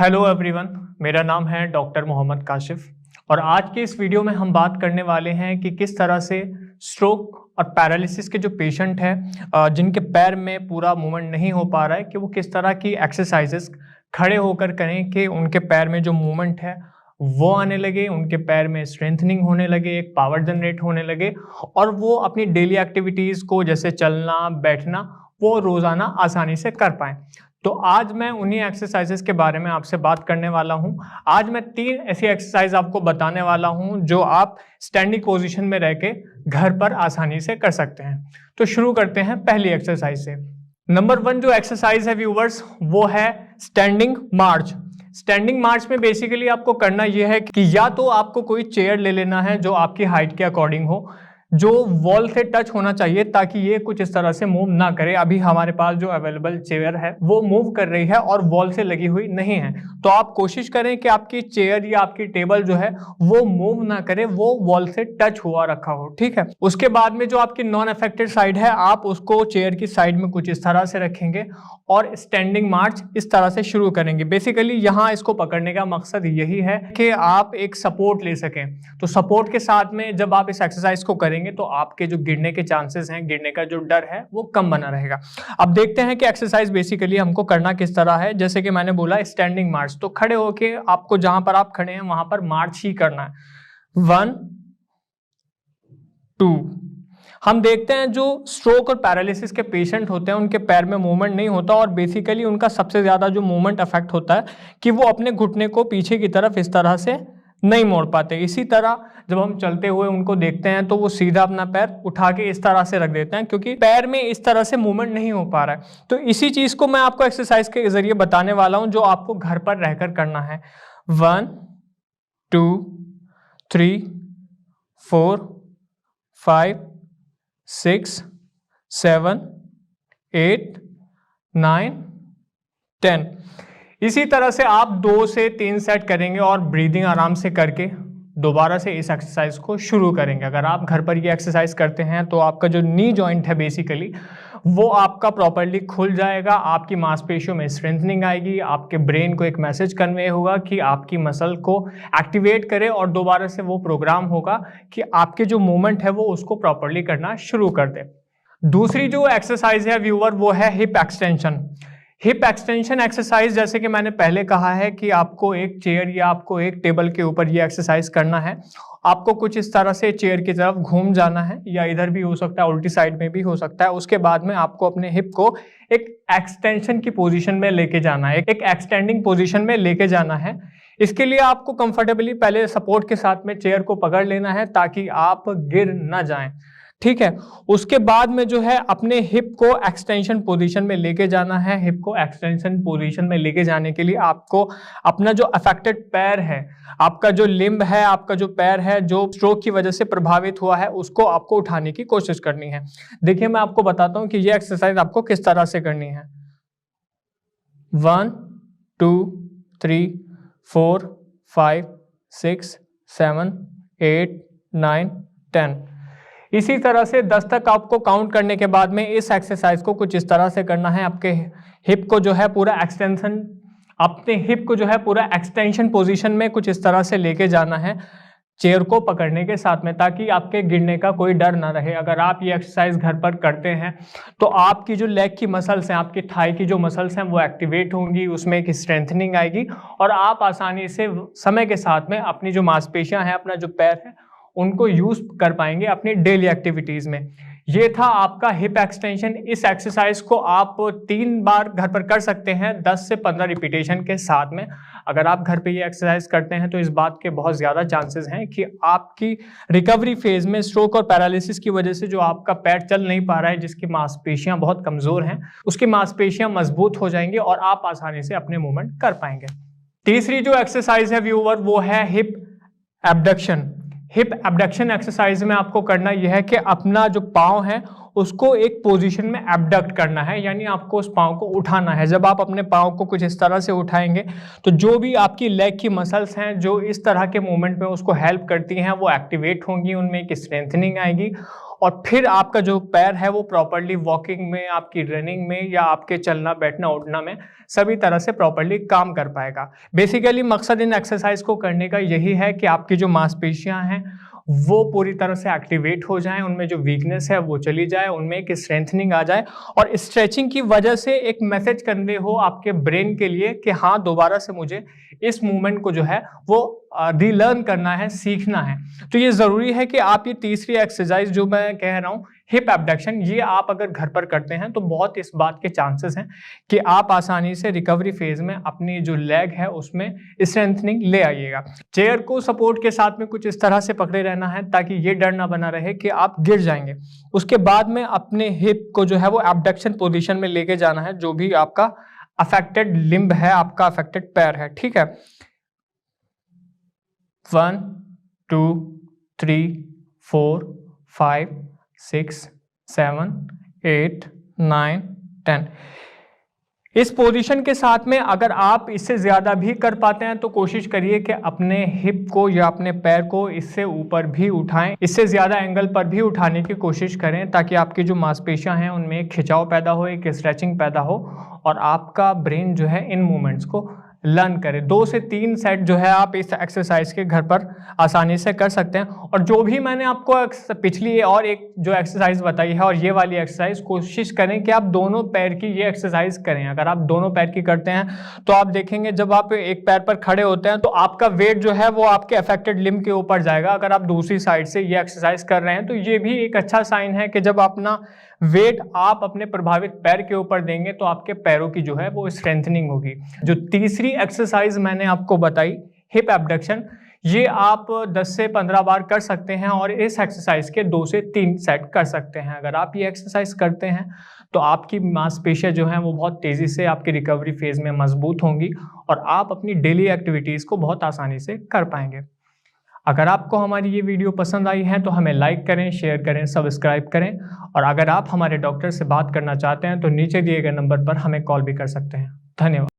Hello everyone, मेरा नाम है डॉक्टर मोहम्मद काशिफ और आज के इस वीडियो में हम बात करने वाले हैं कि किस तरह से स्ट्रोक और पैरालिसिस के जो पेशेंट हैं जिनके पैर में पूरा मूवमेंट नहीं हो पा रहा है कि वो किस तरह की एक्सरसाइजेस खड़े होकर करें कि उनके पैर में जो मूवमेंट है वो आने लगे, उनके पैर में स्ट्रेंथनिंग होने लगे, एक पावर जनरेट होने लगे और वो अपनी डेली एक्टिविटीज़ को जैसे चलना, बैठना वो रोज़ाना आसानी से कर पाएँ। तो आज मैं उन्हीं एक्सरसाइजेस के बारे में आपसे बात करने वाला हूं। आज मैं 3 ऐसी एक्सरसाइज आपको बताने वाला हूं जो आप स्टैंडिंग पोजीशन में रह के घर पर आसानी से कर सकते हैं। तो शुरू करते हैं पहली एक्सरसाइज से। नंबर 1 जो एक्सरसाइज है व्यूअर्स, वो है स्टैंडिंग मार्च। स्टैंडिंग मार्च में बेसिकली आपको करना यह है कि या तो आपको कोई चेयर ले लेना है जो आपकी हाइट के अकॉर्डिंग हो, जो वॉल से टच होना चाहिए ताकि ये कुछ इस तरह से मूव ना करे। अभी हमारे पास जो अवेलेबल चेयर है वो मूव कर रही है और वॉल से लगी हुई नहीं है, तो आप कोशिश करें कि आपकी चेयर या आपकी टेबल जो है वो मूव ना करे, वो वॉल से टच हुआ रखा हो। ठीक है, उसके बाद में जो आपकी नॉन अफेक्टेड साइड है आप उसको चेयर की साइड में कुछ इस तरह से रखेंगे और स्टैंडिंग मार्च इस तरह से शुरू करेंगे। बेसिकली यहाँ इसको पकड़ने का मकसद यही है कि आप एक सपोर्ट ले सकें। तो सपोर्ट के साथ में जब आप इस एक्सरसाइज को करेंगे तो आपके जो गिरने के चांसेस हैं, गिरने का जो डर है वो कम बना रहेगा। अब देखते हैं कि एक्सरसाइज बेसिकली हमको करना किस तरह है। जैसे कि मैंने बोला स्टैंडिंग मार्च, तो खड़े होके आपको जहां पर आप खड़े हैं वहां पर मार्च ही करना है। 1 2। हम देखते हैं जो स्ट्रोक और पैरालिसिस के पेशेंट होते हैं उनके पैर में मूवमेंट नहीं होता और बेसिकली उनका सबसे ज्यादा जो मूवमेंट अफेक्ट होता है कि वो अपने घुटने को पीछे की तरफ इस तरह से नहीं मोड़ पाते। इसी तरह जब हम चलते हुए उनको देखते हैं तो वो सीधा अपना पैर उठा के इस तरह से रख देते हैं क्योंकि पैर में इस तरह से मूवमेंट नहीं हो पा रहा है। तो इसी चीज को मैं आपको एक्सरसाइज के जरिए बताने वाला हूं जो आपको घर पर रहकर करना है। 1 2 3 4 5 6 7 8 9 10। इसी तरह से आप 2 से 3 सेट करेंगे और ब्रीदिंग आराम से करके दोबारा से इस एक्सरसाइज को शुरू करेंगे। अगर आप घर पर ये एक्सरसाइज करते हैं तो आपका जो नी जॉइंट है बेसिकली वो आपका प्रॉपर्ली खुल जाएगा, आपकी मांसपेशियों में स्ट्रेंथनिंग आएगी, आपके ब्रेन को एक मैसेज कन्वे होगा कि आपकी मसल को एक्टिवेट करे और दोबारा से वो प्रोग्राम होगा कि आपके जो मूवमेंट है वो उसको प्रॉपर्ली करना शुरू कर दे। दूसरी जो एक्सरसाइज है व्यूअर वो है hip extension. Hip extension exercise जैसे कि मैंने पहले कहा है कि आपको एक चेयर या आपको एक टेबल के ऊपर ये एक्सरसाइज करना है। आपको कुछ इस तरह से चेयर की तरफ घूम जाना है या इधर भी हो सकता है, उल्टी साइड में भी हो सकता है। उसके बाद में आपको अपने हिप को एक एक्सटेंशन की पोजीशन में लेके जाना है, एक एक्सटेंडिंग पोजीशन में लेके जाना है। इसके लिए आपको कंफर्टेबली पहले सपोर्ट के साथ में चेयर को पकड़ लेना है ताकि आप गिर ना जाएं। ठीक है, उसके बाद में जो है अपने हिप को एक्सटेंशन पोजीशन में लेके जाना है। हिप को एक्सटेंशन पोजीशन में लेके जाने के लिए आपको अपना जो अफेक्टेड पैर है, आपका जो लिम्ब है, आपका जो पैर है जो स्ट्रोक की वजह से प्रभावित हुआ है उसको आपको उठाने की कोशिश करनी है। देखिए मैं आपको बताता हूं कि ये एक्सरसाइज आपको किस तरह से करनी है। 1 2 3 4 5 6 7 8 9 10। इसी तरह से 10 तक आपको काउंट करने के बाद में इस एक्सरसाइज को कुछ इस तरह से करना है। आपके हिप को जो है पूरा एक्सटेंशन, अपने हिप को जो है पूरा एक्सटेंशन पोजीशन में कुछ इस तरह से लेके जाना है चेयर को पकड़ने के साथ में, ताकि आपके गिरने का कोई डर ना रहे। अगर आप ये एक्सरसाइज घर पर करते हैं तो आपकी जो लेग की मसल्स हैं, आपकी थाई की जो मसल्स हैं वो एक्टिवेट होंगी, उसमें एक स्ट्रेंथनिंग आएगी और आप आसानी से समय के साथ में अपनी जो मांसपेशियां हैं, अपना जो पैर है उनको यूज कर पाएंगे अपनी डेली एक्टिविटीज में। ये था आपका हिप एक्सटेंशन। इस एक्सरसाइज को आप 3 बार घर पर कर सकते हैं 10 से 15 रिपीटेशन के साथ में। अगर आप घर पे ये एक्सरसाइज करते हैं तो इस बात के बहुत ज़्यादा चांसेस हैं कि आपकी रिकवरी फेज में स्ट्रोक और पैरालिसिस की वजह से जो आपका पैर चल नहीं पा रहा है, जिसकी मांसपेशियां बहुत कमज़ोर हैं, उसकी मांसपेशियां मजबूत हो जाएंगी और आप आसानी से अपने मूवमेंट कर पाएंगे। तीसरी जो एक्सरसाइज है व्यूअर वो है hip abduction. Hip abduction exercise में आपको करना यह है कि अपना जो पाँव है उसको एक पोजीशन में एब्डक्ट करना है, यानी आपको उस पाँव को उठाना है। जब आप अपने पाँव को कुछ इस तरह से उठाएंगे तो जो भी आपकी लेग की मसल्स हैं जो इस तरह के मूवमेंट में उसको हेल्प करती हैं वो एक्टिवेट होंगी, उनमें एक स्ट्रेंथनिंग आएगी और फिर आपका जो पैर है वो प्रॉपर्ली वॉकिंग में, आपकी रनिंग में या आपके चलना बैठना उठना में सभी तरह से प्रॉपर्ली काम कर पाएगा। बेसिकली मकसद इन एक्सरसाइज को करने का यही है कि आपकी जो मांसपेशियां हैं वो पूरी तरह से एक्टिवेट हो जाएं, उनमें जो वीकनेस है वो चली जाए, उनमें एक स्ट्रेंथनिंग आ जाए और स्ट्रेचिंग की वजह से एक मैसेज करने हो आपके ब्रेन के लिए कि हाँ दोबारा से मुझे इस मूवमेंट को जो है वो रीलर्न करना है, सीखना है। तो ये ज़रूरी है कि आप ये तीसरी एक्सरसाइज जो मैं कह रहा हूँ हिप एबडक्शन, ये आप अगर घर पर करते हैं तो बहुत इस बात के चांसेस हैं कि आप आसानी से रिकवरी फेज में अपनी जो लेग है उसमें स्ट्रेंथनिंग ले आइएगा। चेयर को सपोर्ट के साथ में कुछ इस तरह से पकड़े रहना है ताकि ये डर ना बना रहे कि आप गिर जाएंगे। उसके बाद में अपने हिप को जो है वो एबडक्शन पोजीशन में लेके जाना है, जो भी आपका अफेक्टेड लिम्ब है, आपका अफेक्टेड पैर है, ठीक है। 1 2 3 4 5 6 7 8 9 10। इस पोजीशन के साथ में अगर आप इससे ज़्यादा भी कर पाते हैं तो कोशिश करिए कि अपने हिप को या अपने पैर को इससे ऊपर भी उठाएं, इससे ज़्यादा एंगल पर भी उठाने की कोशिश करें ताकि आपकी जो मांसपेशियां हैं उनमें एक खिंचाव पैदा हो, एक स्ट्रेचिंग पैदा हो और आपका ब्रेन जो है इन मूवमेंट्स को लर्न करें। 2 से 3 सेट जो है आप इस एक्सरसाइज के घर पर आसानी से कर सकते हैं। और जो भी मैंने आपको पिछली और एक जो एक्सरसाइज बताई है और ये वाली एक्सरसाइज, कोशिश करें कि आप दोनों पैर की ये एक्सरसाइज करें। अगर आप दोनों पैर की करते हैं तो आप देखेंगे जब आप एक पैर पर खड़े होते हैं तो आपका वेट जो है वो आपके अफेक्टेड लिम्ब के ऊपर जाएगा। अगर आप दूसरी साइड से ये एक्सरसाइज कर रहे हैं तो ये भी एक अच्छा साइन है कि जब अपना वेट आप अपने प्रभावित पैर के ऊपर देंगे तो आपके पैरों की जो है वो स्ट्रेंथनिंग होगी। जो तीसरी एक्सरसाइज मैंने आपको बताई हिप एबडक्शन, ये आप 10 से 15 बार कर सकते हैं और इस एक्सरसाइज के 2 से 3 सेट कर सकते हैं। अगर आप ये एक्सरसाइज करते हैं तो आपकी मांसपेशियां जो हैं वो बहुत तेज़ी से आपकी रिकवरी फेज में मजबूत होंगी और आप अपनी डेली एक्टिविटीज़ को बहुत आसानी से कर पाएंगे। अगर आपको हमारी ये वीडियो पसंद आई है तो हमें लाइक करें, शेयर करें, सब्सक्राइब करें और अगर आप हमारे डॉक्टर से बात करना चाहते हैं तो नीचे दिए गए नंबर पर हमें कॉल भी कर सकते हैं। धन्यवाद।